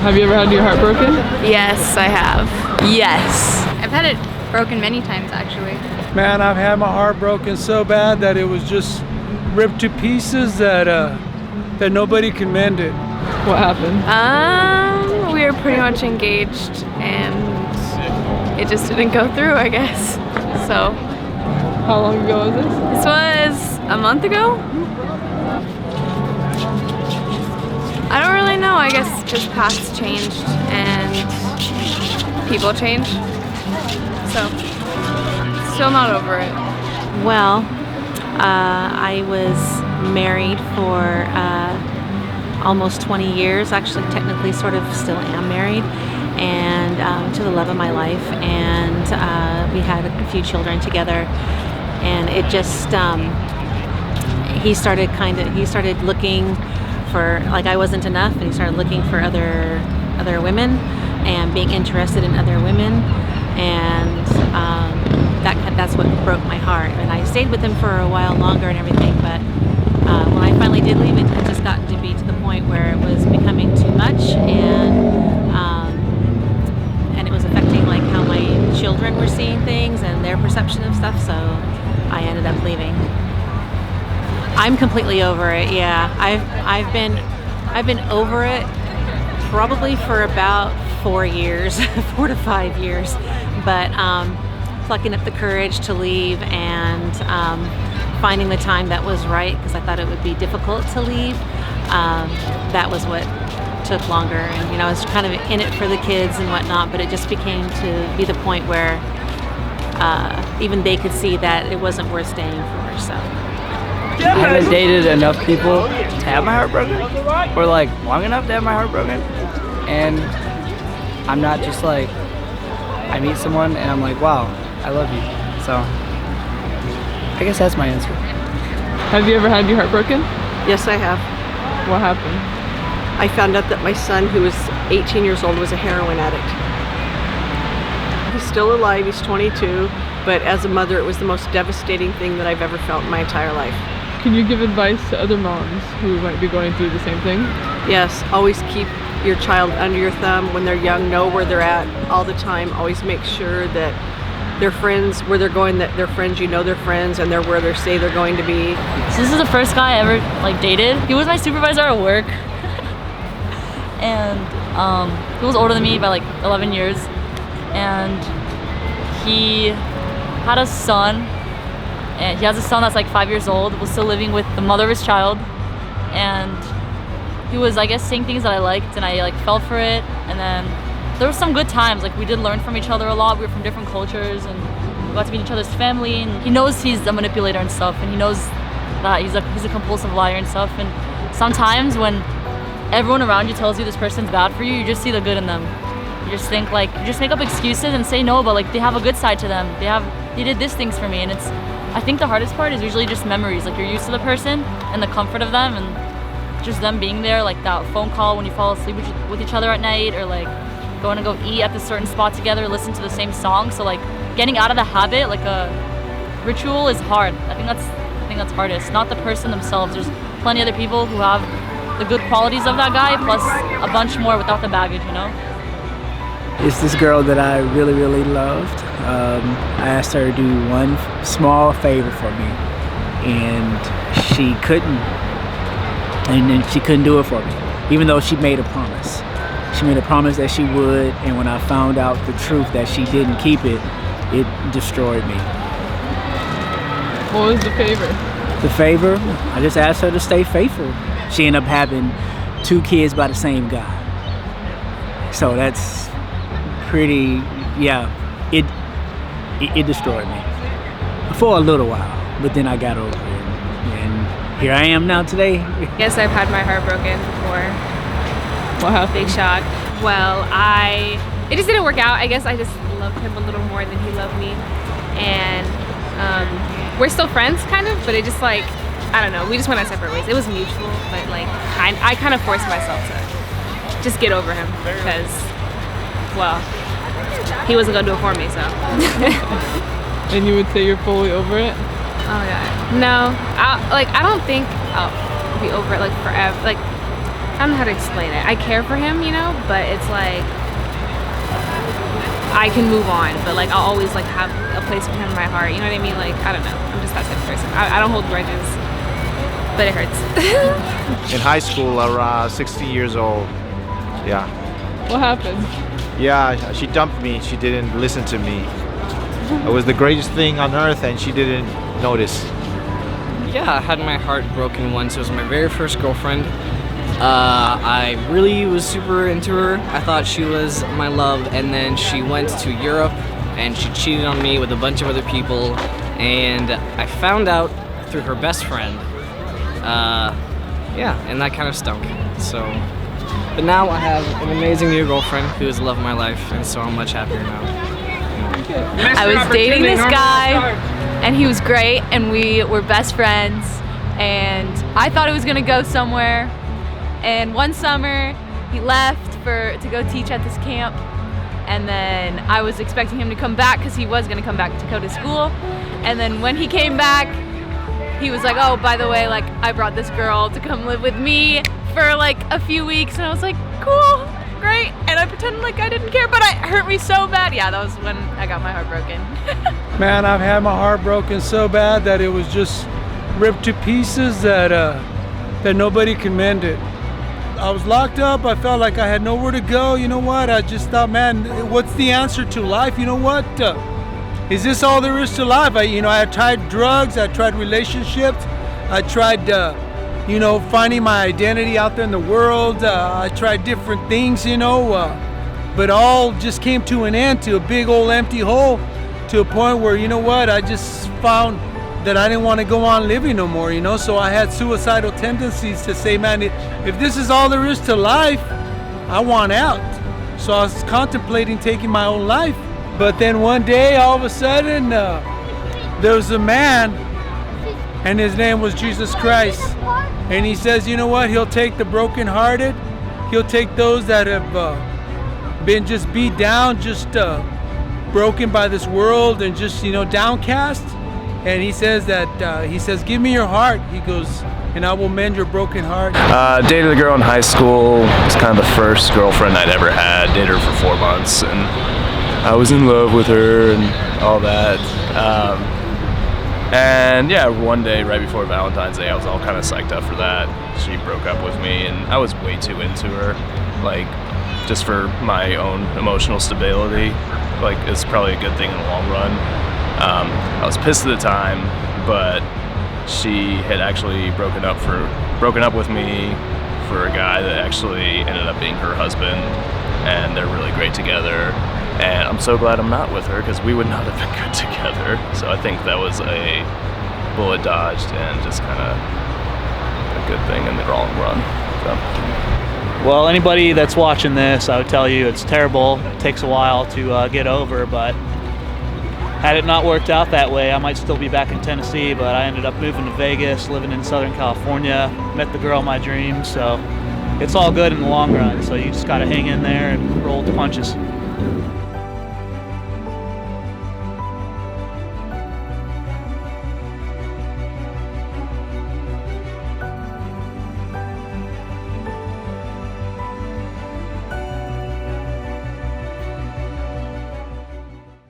Have you ever had your heart broken? Yes, I have. Yes. I've had it broken many times, actually. Man, I've had my heart broken so bad that it was just ripped to pieces that nobody can mend it. What happened? We were pretty much engaged and it just didn't go through, I guess. So. How long ago was this? This was a month ago. I don't really know. I guess just paths changed and people change. So, still not over it. Well, I was married for almost 20 years. Actually, technically, sort of still am married, and to the love of my life. And we had a few children together. And it just, he started looking for, like, I wasn't enough, and he started looking for other women and being interested in other women, and that's what broke my heart. And I stayed with him for a while longer and everything, but when I finally did leave, it had just gotten to be to the point where it was becoming too much, and it was affecting like how my children were seeing things and their perception of stuff, so I ended up leaving. I'm completely over it. Yeah, I've been over it probably for about 4 years, 4 to 5 years. But plucking up the courage to leave and finding the time that was right, because I thought it would be difficult to leave. That was what took longer, and I was kind of in it for the kids and whatnot. But it just became to be the point where even they could see that it wasn't worth staying for. So I haven't dated enough people to have my heart broken, or like long enough to have my heart broken, and I'm not just like, I meet someone and I'm like, wow, I love you. So I guess that's my answer. Have you ever had your heart broken? Yes, I have. What happened? I found out that my son, who was 18 years old, was a heroin addict. He's still alive, he's 22, but as a mother, it was the most devastating thing that I've ever felt in my entire life. Can you give advice to other moms who might be going through the same thing? Yes, always keep your child under your thumb when they're young, know where they're at all the time. Always make sure that their friends, where they're going, that their friends, their friends, and they're where they say they're going to be. So this is the first guy I ever dated. He was my supervisor at work. And he was older than me by 11 years. And he had a son, and he has a son that's 5 years old, was still living with the mother of his child, and he was, I guess, saying things that I liked, and I fell for it. And then there were some good times, we did learn from each other a lot. We were from different cultures, and we got to meet each other's family, and he knows he's a manipulator and stuff, and he knows that he's a compulsive liar and stuff. And sometimes when everyone around you tells you this person's bad for you, you just see the good in them. You just think you just make up excuses and say no, but they have a good side to them. They did these things for me, and I think the hardest part is usually just memories. You're used to the person and the comfort of them, and just them being there, that phone call when you fall asleep with each other at night, or going to go eat at this certain spot together, listen to the same song. So getting out of the habit, a ritual, is hard. I think that's hardest. Not the person themselves. There's plenty of other people who have the good qualities of that guy, plus a bunch more without the baggage, It's this girl that I really, really loved. I asked her to do one small favor for me, and she couldn't. And then she couldn't do it for me, even though she made a promise. She made a promise that she would, and when I found out the truth that she didn't keep it, it destroyed me. What was the favor? The favor? I just asked her to stay faithful. She ended up having 2 kids by the same guy. So that's pretty, yeah, it destroyed me for a little while, but then I got over it, and here I am now today. Yes, I've had my heart broken before. What happened? Big shock. Well, it just didn't work out. I guess I just loved him a little more than he loved me, and we're still friends, kind of, but it just I don't know, we just went our separate ways. It was mutual, but I kind of forced myself to just get over him, because, well, he wasn't gonna do it for me, so. And you would say you're fully over it? Oh god, no. I don't think I'll be over it forever. I don't know how to explain it. I care for him, you know, but it's like I can move on, but like I'll always like have a place for him in my heart. You know what I mean? Like, I don't know. I'm just that type of person. I don't hold grudges, but it hurts. In high school, around 16 years old. Yeah. What happened? Yeah, she dumped me. She didn't listen to me. It was the greatest thing on earth, and she didn't notice. Yeah, I had my heart broken once. It was my very first girlfriend. I really was super into her. I thought she was my love, and then she went to Europe and she cheated on me with a bunch of other people, and I found out through her best friend. Yeah, and that kind of stunk. So, but now I have an amazing new girlfriend who is the love of my life, and so I'm much happier now. I was dating this guy, and he was great, and we were best friends, and I thought it was gonna go somewhere. And one summer, he left to go teach at this camp, and then I was expecting him to come back because he was gonna come back to go to school. And then when he came back, he was like, "Oh, by the way, like I brought this girl to come live with me for like a few weeks," and I was like, "Cool, great." And I pretended like I didn't care, but it hurt me so bad. Yeah, that was when I got my heart broken. Man, I've had my heart broken so bad that it was just ripped to pieces that nobody can mend it. I was locked up. I felt like I had nowhere to go. You know what? I just thought, man, what's the answer to life? You know what? Is this all there is to life? I tried drugs. I tried relationships. I tried, finding my identity out there in the world. I tried different things, but all just came to an end, to a big old empty hole, to a point where, you know what? I just found that I didn't want to go on living no more, so I had suicidal tendencies to say, man, if this is all there is to life, I want out. So I was contemplating taking my own life. But then one day, all of a sudden, there was a man, and his name was Jesus Christ. And he says, you know what? He'll take the brokenhearted. He'll take those that have been just beat down, just broken by this world, and just, downcast. And he says, give me your heart. He goes, and I will mend your broken heart. Dated a girl in high school. It was kind of the first girlfriend I'd ever had. Dated her for 4 months, and I was in love with her and all that. And yeah, one day right before Valentine's Day, I was all kind of psyched up for that. She broke up with me, and I was way too into her, like just for my own emotional stability. Like, it's probably a good thing in the long run. I was pissed at the time, but she had actually broken up with me for a guy that actually ended up being her husband, and they're really great together. And I'm so glad I'm not with her, because we would not have been good together. So I think that was a bullet dodged and just kind of a good thing in the long run. So. Well, anybody that's watching this, I would tell you it's terrible. It takes a while to get over, but had it not worked out that way, I might still be back in Tennessee, but I ended up moving to Vegas, living in Southern California, met the girl of my dreams, so it's all good in the long run. So you just got to hang in there and roll with the punches.